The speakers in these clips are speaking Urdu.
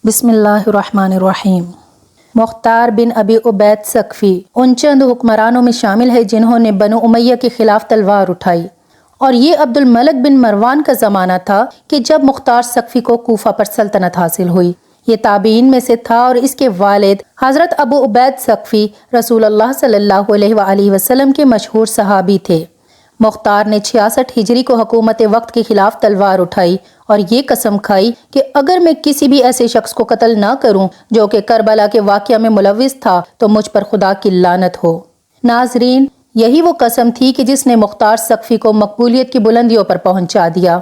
بسم اللہ الرحمن الرحیم۔ مختار بن ابی عبید ثقفی ان چند حکمرانوں میں شامل ہے جنہوں نے بنو امیہ کے خلاف تلوار اٹھائی، اور یہ عبد الملک بن مروان کا زمانہ تھا کہ جب مختار ثقفی کو کوفہ پر سلطنت حاصل ہوئی۔ یہ تابعین میں سے تھا اور اس کے والد حضرت ابو عبید ثقفی رسول اللہ صلی اللہ علیہ وآلہ وسلم کے مشہور صحابی تھے۔ مختار نے 66 ہجری کو حکومت وقت کے خلاف تلوار اٹھائی اور یہ قسم کھائی کہ اگر میں کسی بھی ایسے شخص کو قتل نہ کروں جو کہ کربلا کے واقعہ میں ملوث تھا تو مجھ پر خدا کی لعنت ہو۔ ناظرین، یہی وہ قسم تھی کہ جس نے مختار ثقفی کو مقبولیت کی بلندیوں پر پہنچا دیا۔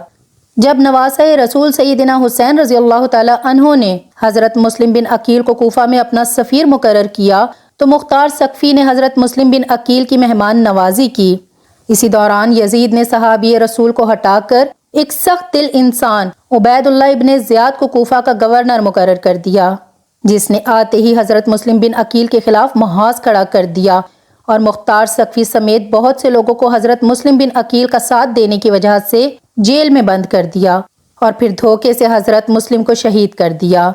جب نواسۂ رسول سیدنا حسین رضی اللہ تعالی عنہ نے حضرت مسلم بن عقیل کو کوفہ میں اپنا سفیر مقرر کیا تو مختار ثقفی نے حضرت مسلم بن عقیل کی مہمان نوازی کی۔ اسی دوران یزید نے صحابی رسول کو ہٹا کر ایک سخت دل انسان عبید اللہ ابن زیاد کو کوفہ کا گورنر مقرر کر دیا، جس نے آتے ہی حضرت مسلم بن عقیل کے خلاف محاذ کھڑا کر دیا اور مختار ثقفی سمیت بہت سے لوگوں کو حضرت مسلم بن عقیل کا ساتھ دینے کی وجہ سے جیل میں بند کر دیا اور پھر دھوکے سے حضرت مسلم کو شہید کر دیا۔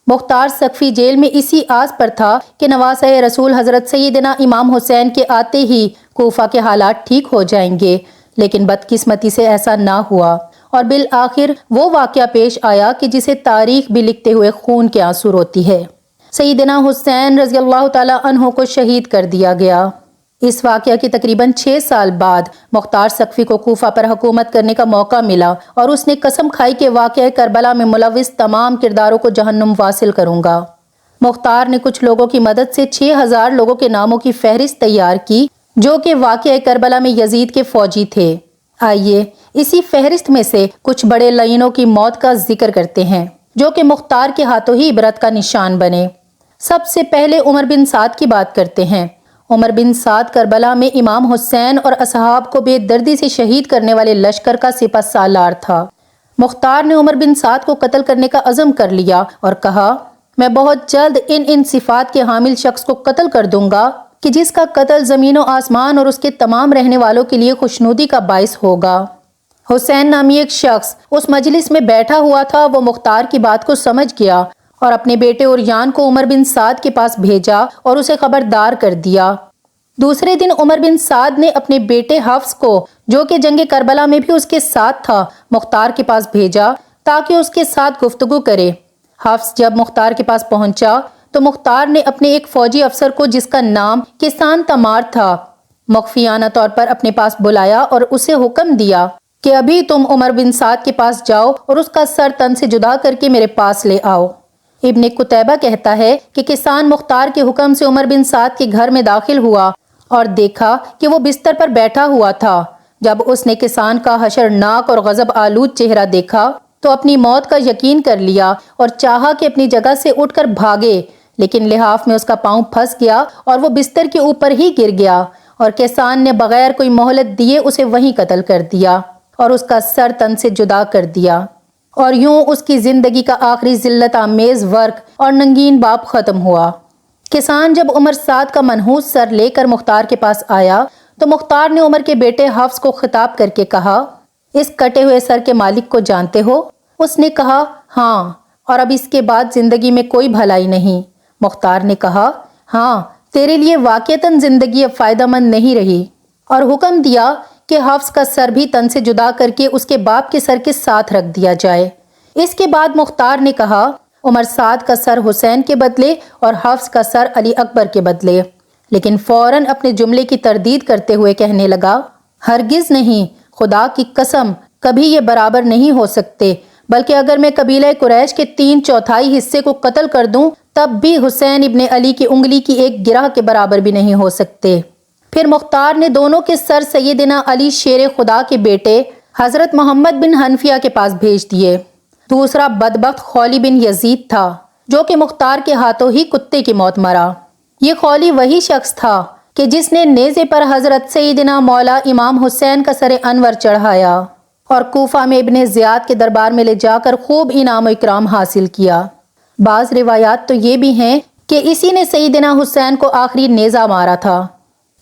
مختار ثقفی جیل میں اسی آس پر تھا کہ نواسۂ رسول حضرت سیدنا امام حسین کے آتے ہی کوفہ کے حالات ٹھیک ہو جائیں گے، لیکن بدقسمتی سے ایسا نہ ہوا اور بالآخر وہ واقعہ پیش آیا کہ جسے تاریخ بھی لکھتے ہوئے خون کے آنسو روتی ہے۔ سیدنا حسین رضی اللہ تعالی عنہ کو شہید کر دیا گیا۔ اس واقعہ کے تقریباً 6 سال بعد مختار ثقفی کو کوفہ پر حکومت کرنے کا موقع ملا اور اس نے قسم کھائی کہ واقعہ کربلا میں ملوث تمام کرداروں کو جہنم واصل کروں گا۔ مختار نے کچھ لوگوں کی مدد سے 6000 لوگوں کے ناموں کی فہرست تیار کی جو کہ واقعہ کربلا میں یزید کے فوجی تھے۔ آئیے اسی فہرست میں سے کچھ بڑے لعینوں کی موت کا ذکر کرتے ہیں جو کہ مختار کے ہاتھوں ہی عبرت کا نشان بنے۔ سب سے پہلے عمر بن سعد کی بات کرتے ہیں۔ عمر بن سعد کربلا میں امام حسین اور اصحاب کو بے دردی سے شہید کرنے والے لشکر کا سپہ سالار تھا۔ مختار نے عمر بن سعد کو قتل کرنے کا عزم کر لیا اور کہا، میں بہت جلد ان صفات کے حامل شخص کو قتل کر دوں گا کہ جس کا قتل زمین و آسمان اور اس کے تمام رہنے والوں کے لیے خوشنودی کا باعث ہوگا۔ حسین نامی ایک شخص اس مجلس میں بیٹھا ہوا تھا، وہ مختار کی بات کو سمجھ گیا اور اپنے بیٹے اوریان کو عمر بن سعد کے پاس بھیجا اور اسے خبردار کر دیا۔ دوسرے دن عمر بن سعد نے اپنے بیٹے حفص کو، جو کہ جنگ کربلا میں بھی اس کے ساتھ تھا، مختار کے پاس بھیجا تاکہ اس کے ساتھ گفتگو کرے۔ حفص جب مختار کے پاس پہنچا تو مختار نے اپنے ایک فوجی افسر کو جس کا نام کسان تمار تھا مخفیانہ طور پر اپنے پاس بلایا اور اسے حکم دیا کہ ابھی تم عمر بن سعد کے پاس جاؤ اور اس کا سر تن سے جدا کر کے میرے پاس لے آؤ۔ ابن قتیبہ کہتا ہے کہ کسان مختار کے حکم سے عمر بن سعد کے گھر میں داخل ہوا اور دیکھا کہ وہ بستر پر بیٹھا ہوا تھا۔ جب اس نے کسان کا حشرناک اور غضب آلود چہرہ دیکھا تو اپنی موت کا یقین کر لیا اور چاہا کہ اپنی جگہ سے اٹھ کر بھاگے، لیکن لحاف میں اس کا پاؤں پھنس گیا اور وہ بستر کے اوپر ہی گر گیا اور کسان نے بغیر کوئی مہلت دیے اسے وہیں قتل کر دیا اور اس کا سر تن سے جدا کر دیا، اور یوں اس کی زندگی کا آخری ذلت آمیز ورق اور ننگین باب ختم ہوا۔ کسان جب عمر سعد کا منحوس سر لے کر مختار کے پاس آیا تو مختار نے عمر کے بیٹے حفص کو خطاب کر کے کہا، اس کٹے ہوئے سر کے مالک کو جانتے ہو؟ اس نے کہا، ہاں، اور اب اس کے بعد زندگی میں کوئی بھلائی نہیں۔ مختار نے کہا، ہاں، تیرے لیے واقعتاً زندگی اب فائدہ مند نہیں رہی، اور حکم دیا کہ حفص کا سر بھی تن سے جدا کر کے اس کے باپ کے سر کے ساتھ رکھ دیا جائے۔ اس کے بعد مختار نے کہا، عمر سعد کا سر حسین کے بدلے اور حفص کا سر علی اکبر کے بدلے، لیکن فوراً اپنے جملے کی تردید کرتے ہوئے کہنے لگا، ہرگز نہیں، خدا کی قسم، کبھی یہ برابر نہیں ہو سکتے، بلکہ اگر میں قبیلہ قریش کے 3/4 حصے کو قتل کر دوں تب بھی حسین ابن علی کی انگلی کی ایک گرہ کے برابر بھی نہیں ہو سکتے۔ پھر مختار نے دونوں کے سر سیدنا علی شیر خدا کے بیٹے حضرت محمد بن حنفیہ کے پاس بھیج دیے۔ دوسرا بدبخت خولی بن یزید تھا جو کہ مختار کے ہاتھوں ہی کتے کی موت مرا۔ یہ خولی وہی شخص تھا کہ جس نے نیزے پر حضرت سیدنا مولا امام حسین کا سر انور چڑھایا اور کوفہ میں ابن زیاد کے دربار میں لے جا کر خوب انعام و اکرام حاصل کیا۔ بعض روایات تو یہ بھی ہیں کہ اسی نے سیدنا حسین کو آخری نیزہ مارا تھا۔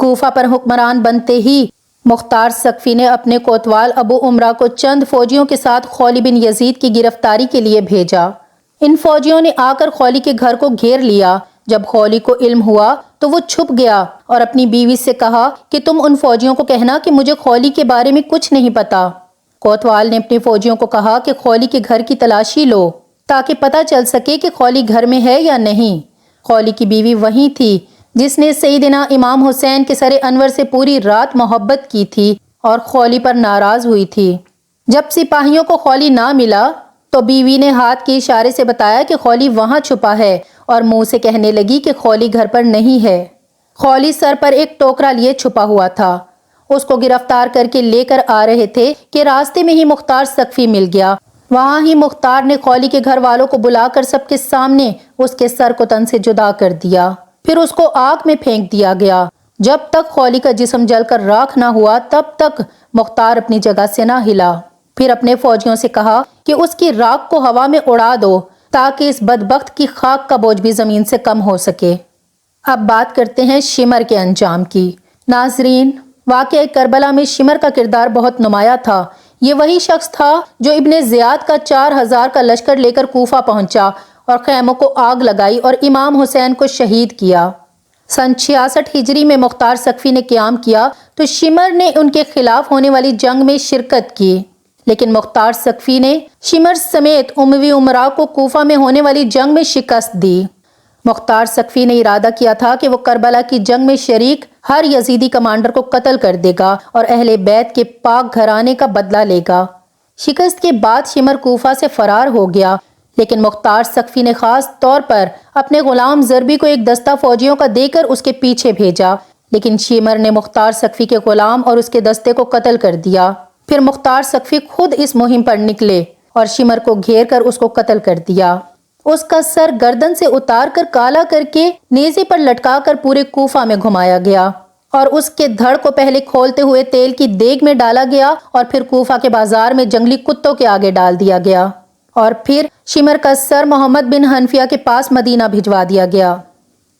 کوفہ پر حکمران بنتے ہی مختار ثقفی نے اپنے کوتوال ابو عمرہ کو چند فوجیوں کے ساتھ خولی بن یزید کی گرفتاری کے لیے بھیجا۔ ان فوجیوں نے آ کر خولی کے گھر کو گھیر لیا۔ جب خولی کو علم ہوا تو وہ چھپ گیا اور اپنی بیوی سے کہا کہ تم ان فوجیوں کو کہنا کہ مجھے خولی کے بارے میں کچھ نہیں پتا۔ کوتوال نے اپنے فوجیوں کو کہا کہ خولی کے گھر کی تلاشی لو تاکہ پتہ چل سکے کہ خولی گھر میں ہے یا نہیں۔ خولی کی بیوی وہی تھی جس نے سیدنا امام حسین کے سر انور سے پوری رات محبت کی تھی اور خولی پر ناراض ہوئی تھی۔ جب سپاہیوں کو خولی نہ ملا تو بیوی نے ہاتھ کے اشارے سے بتایا کہ خولی وہاں چھپا ہے اور منہ سے کہنے لگی کہ خولی گھر پر نہیں ہے۔ خولی سر پر ایک ٹوکرا لیے چھپا ہوا تھا۔ اس کو گرفتار کر کے لے کر آ رہے تھے کہ راستے میں ہی مختار سقفی مل گیا۔ وہاں ہی مختار نے خولی کے گھر والوں کو بلا کر سب کے سامنے اس کے سر کو تن سے جدا کر دیا، پھر اس کو آگ میں پھینک دیا گیا۔ جب تک خولی کا جسم جل کر راکھ نہ ہوا تب تک مختار اپنی جگہ سے نہ ہلا۔ پھر اپنے فوجیوں سے کہا کہ اس کی راکھ کو ہوا میں اڑا دو تاکہ اس بدبخت کی خاک کا بوجھ بھی زمین سے کم ہو سکے۔ اب بات کرتے ہیں شمر کے انجام کی۔ ناظرین، واقعہ کربلا میں شمر کا کردار بہت نمایاں تھا۔ یہ وہی شخص تھا جو ابن زیاد کا 4000 کا لشکر لے کر کوفہ پہنچا اور خیموں کو آگ لگائی اور امام حسین کو شہید کیا۔ سن 66 ہجری میں مختار سقفی نے قیام کیا تو شمر نے ان کے خلاف ہونے والی جنگ میں شرکت کی، لیکن مختار سقفی نے شمر سمیت اموی امراء کو کوفہ میں ہونے والی جنگ میں شکست دی۔ مختار سقفی نے ارادہ کیا تھا کہ وہ کربلا کی جنگ میں شریک ہر یزیدی کمانڈر کو قتل کر دے گا اور اہل بیت کے پاک گھرانے کا بدلہ لے گا۔ شکست کے بعد شمر کوفہ سے فرار ہو گیا، لیکن مختار سقفی نے خاص طور پر اپنے غلام ضربی کو ایک دستہ فوجیوں کا دے کر اس کے پیچھے بھیجا، لیکن شمر نے مختار سقفی کے غلام اور اس کے دستے کو قتل کر دیا۔ پھر مختار سقفی خود اس مہم پر نکلے اور شمر کو گھیر کر اس کو قتل کر دیا۔ اس کا سر گردن سے اتار کر کالا کر کے نیزے پر لٹکا کر پورے کوفہ میں گھمایا گیا اور اس کے دھڑ کو پہلے کھولتے ہوئے تیل کی دیگ میں ڈالا گیا اور پھر کوفہ کے بازار میں جنگلی کتوں کے آگے ڈال دیا گیا اور پھر شمر کا سر محمد بن حنفیہ کے پاس مدینہ بھجوا دیا گیا۔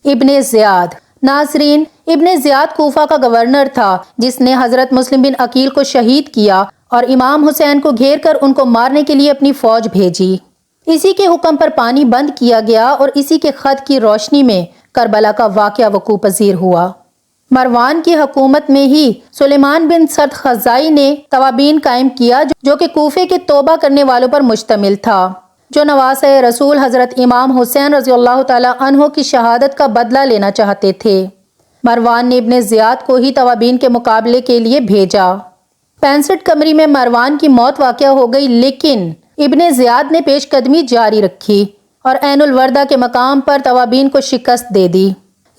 ابن زیاد، ناظرین، ابن زیاد کوفہ کا گورنر تھا جس نے حضرت مسلم بن عقیل کو شہید کیا اور امام حسین کو گھیر کر ان کو مارنے کے لیے اپنی فوج بھیجی۔ اسی کے حکم پر پانی بند کیا گیا اور اسی کے خط کی روشنی میں کربلا کا واقعہ وقوع پذیر ہوا۔ مروان کی حکومت میں ہی سلیمان بن سرد خزائی نے توابین قائم کیا جو کہ کوفے کے توبہ کرنے والوں پر مشتمل تھا، جو نواسۂ رسول حضرت امام حسین رضی اللہ تعالی عنہ کی شہادت کا بدلہ لینا چاہتے تھے۔ مروان نے ابن زیاد کو ہی توابین کے مقابلے کے لیے بھیجا۔ 65 قمری میں مروان کی موت واقع ہو گئی، لیکن ابن زیاد نے پیش قدمی جاری رکھی اور عین الوردہ کے مقام پر توابین کو شکست دے دی۔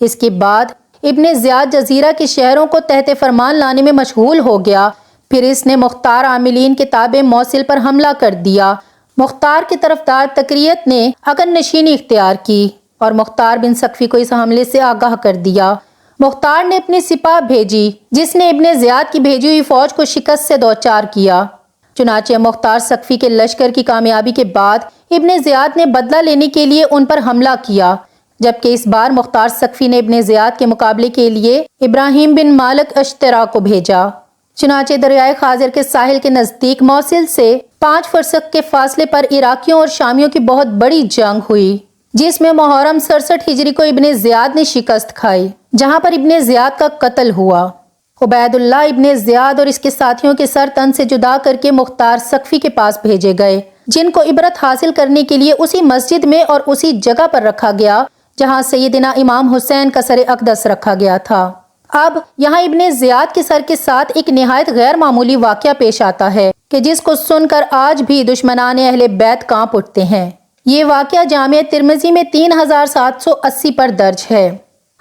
اس کے بعد ابن زیاد جزیرہ کے شہروں کو تحت فرمان لانے میں مشغول ہو گیا۔ پھر اس نے مختار عاملین کے تابع موصل پر حملہ کر دیا۔ مختار کے طرفدار تکریت نے اکن نشینی اختیار کی اور مختار بن سقفی کو اس حملے سے آگاہ کر دیا۔ مختار نے اپنی سپاہ بھیجی جس نے ابن زیاد کی بھیجی ہوئی فوج کو شکست سے دوچار کیا۔ چنانچہ مختار سقفی کے لشکر کی کامیابی کے بعد ابن زیاد نے بدلہ لینے کے لیے ان پر حملہ کیا، جبکہ اس بار مختار سقفی نے ابن زیاد کے مقابلے کے لیے ابراہیم بن مالک اشترا کو بھیجا۔ چنانچہ دریائے خاضر کے ساحل کے نزدیک موصل سے 5 فرسخ کے فاصلے پر عراقیوں اور شامیوں کی بہت بڑی جنگ ہوئی، جس میں محرم 67 ہجری کو ابن زیاد نے شکست کھائی، جہاں پر ابن زیاد کا قتل ہوا۔ عبید اللہ ابن زیاد اور اس کے ساتھیوں کے سر تن سے جدا کر کے مختار سقفی کے پاس بھیجے گئے، جن کو عبرت حاصل کرنے کے لیے اسی مسجد میں اور اسی جگہ پر رکھا گیا جہاں سیدنا امام حسین کا سر اقدس رکھا گیا تھا۔ اب یہاں ابن زیاد کے سر کے ساتھ ایک نہایت غیر معمولی واقعہ پیش آتا ہے کہ جس کو سن کر آج بھی دشمنان اہل بیت کانپ اٹھتے ہیں۔ یہ واقعہ جامع ترمذی میں 3780 پر درج ہے۔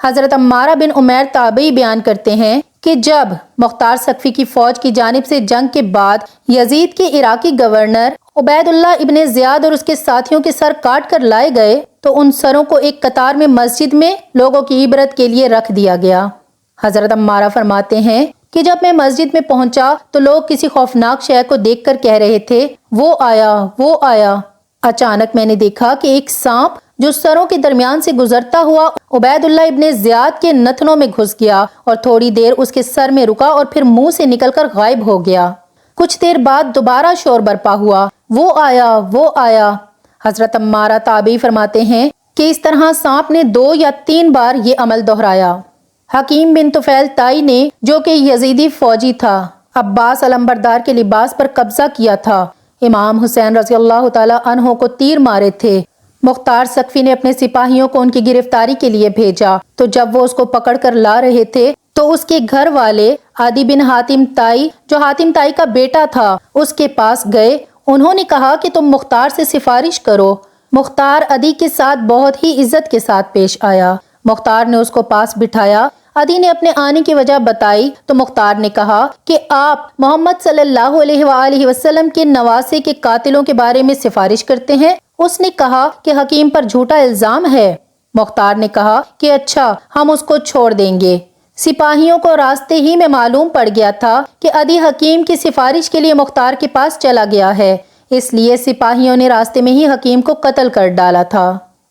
حضرت عمارہ بن عمیر تابعی بیان کرتے ہیں کہ جب مختار سقفی کی فوج کی جانب سے جنگ کے بعد یزید کے عراقی گورنر عبید اللہ ابن زیاد اور اس کے ساتھیوں کے سر کاٹ کر لائے گئے تو ان سروں کو ایک قطار میں مسجد میں لوگوں کی عبرت کے لیے رکھ دیا گیا۔ حضرت عمارہ فرماتے ہیں کہ جب میں مسجد میں پہنچا تو لوگ کسی خوفناک شے کو دیکھ کر کہہ رہے تھے، وہ آیا، وہ آیا۔ اچانک میں نے دیکھا کہ ایک سانپ جو سروں کے درمیان سے گزرتا ہوا عبید اللہ ابن زیاد کے نتنوں میں گھس گیا اور تھوڑی دیر اس کے سر میں رکا اور پھر منہ سے نکل کر غائب ہو گیا۔ کچھ دیر بعد دوبارہ شور برپا ہوا، وہ آیا، وہ آیا۔ حضرت عمارہ تابعی فرماتے ہیں کہ اس طرح سانپ نے 2 یا 3 بار یہ عمل دہرایا۔ حکیم بن طفیل تائی نے، جو کہ یزیدی فوجی تھا، عباس علمبردار کے لباس پر قبضہ کیا تھا، امام حسین رضی اللہ تعالی عنہ کو تیر مارے تھے۔ مختار سقفی نے اپنے سپاہیوں کو ان کی گرفتاری کے لیے بھیجا، تو جب وہ اس کو پکڑ کر لا رہے تھے تو اس کے گھر والے عدی بن حاتم تائی، جو حاتم تائی کا بیٹا تھا، اس کے پاس گئے۔ انہوں نے کہا کہ تم مختار سے سفارش کرو۔ مختار عدی کے ساتھ بہت ہی عزت کے ساتھ پیش آیا۔ مختار نے اس کو پاس بٹھایا۔ عدی نے اپنے آنے کی وجہ بتائی تو مختار نے کہا کہ آپ محمد صلی اللہ علیہ وآلہ وسلم کے نواسے کے قاتلوں کے بارے میں سفارش کرتے ہیں؟ اس نے کہا کہ حکیم پر جھوٹا الزام ہے۔ مختار نے کہا کہ اچھا، ہم اس کو چھوڑ دیں گے۔ سپاہیوں کو راستے ہی میں معلوم پڑ گیا تھا کہ عدی حکیم کی سفارش کے لیے مختار کے پاس چلا گیا ہے، اس لیے سپاہیوں نے راستے میں ہی حکیم کو قتل کر ڈالا تھا۔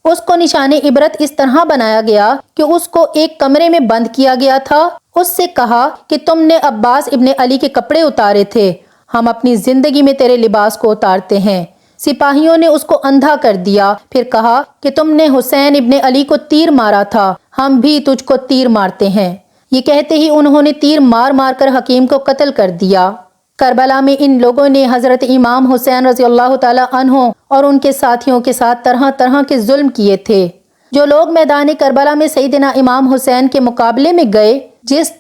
اس کو نشان عبرت اس طرح بنایا گیا کہ اس کو ایک کمرے میں بند کیا گیا تھا۔ اس سے کہا کہ تم نے عباس ابن علی کے کپڑے اتارے تھے، ہم اپنی زندگی میں تیرے لباس کو اتارتے ہیں۔ سپاہیوں نے اس کو اندھا کر دیا، پھر کہا کہ تم نے حسین ابن علی کو تیر مارا تھا، ہم بھی تجھ کو تیر مارتے ہیں۔ یہ کہتے ہی انہوں نے تیر مار مار کر حکیم کو قتل کر دیا۔ کربلا میں ان لوگوں نے حضرت امام حسین رضی اللہ تعالی عنہ اور ان کے ساتھیوں کے ساتھ طرح طرح کے ظلم کیے تھے۔ جو لوگ میدان کربلا میں سیدنا امام حسین کے مقابلے میں گئے،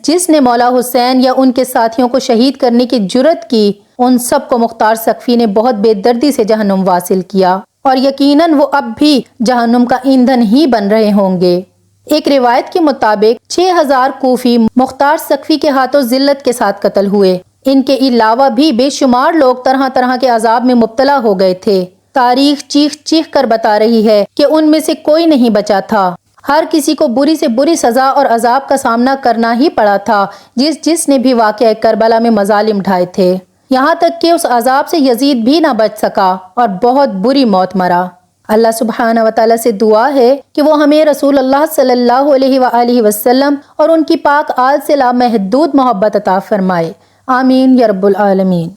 جس نے مولا حسین یا ان کے ساتھیوں کو شہید کرنے کی جرت کی، ان سب کو مختار سقفی نے بہت بے دردی سے جہنم واصل کیا، اور یقیناً وہ اب بھی جہنم کا ایندھن ہی بن رہے ہوں گے۔ ایک روایت کے مطابق 6000 کوفی مختار سقفی کے ہاتھوں ذلت کے ساتھ قتل ہوئے۔ ان کے علاوہ بھی بے شمار لوگ طرح طرح کے عذاب میں مبتلا ہو گئے تھے۔ تاریخ چیخ چیخ کر بتا رہی ہے کہ ان میں سے کوئی نہیں بچا تھا۔ ہر کسی کو بری سے بری سزا اور عذاب کا سامنا کرنا ہی پڑا تھا، جس نے بھی واقعہ کربلا میں مظالم ڈھائے تھے، یہاں تک کہ اس عذاب سے یزید بھی نہ بچ سکا اور بہت بری موت مرا۔ اللہ سبحانہ و تعالیٰ سے دعا ہے کہ وہ ہمیں رسول اللہ صلی اللہ علیہ وآلہ وسلم اور ان کی پاک آل سے لامحدود محبت عطا فرمائے۔ آمین یا رب العالمین۔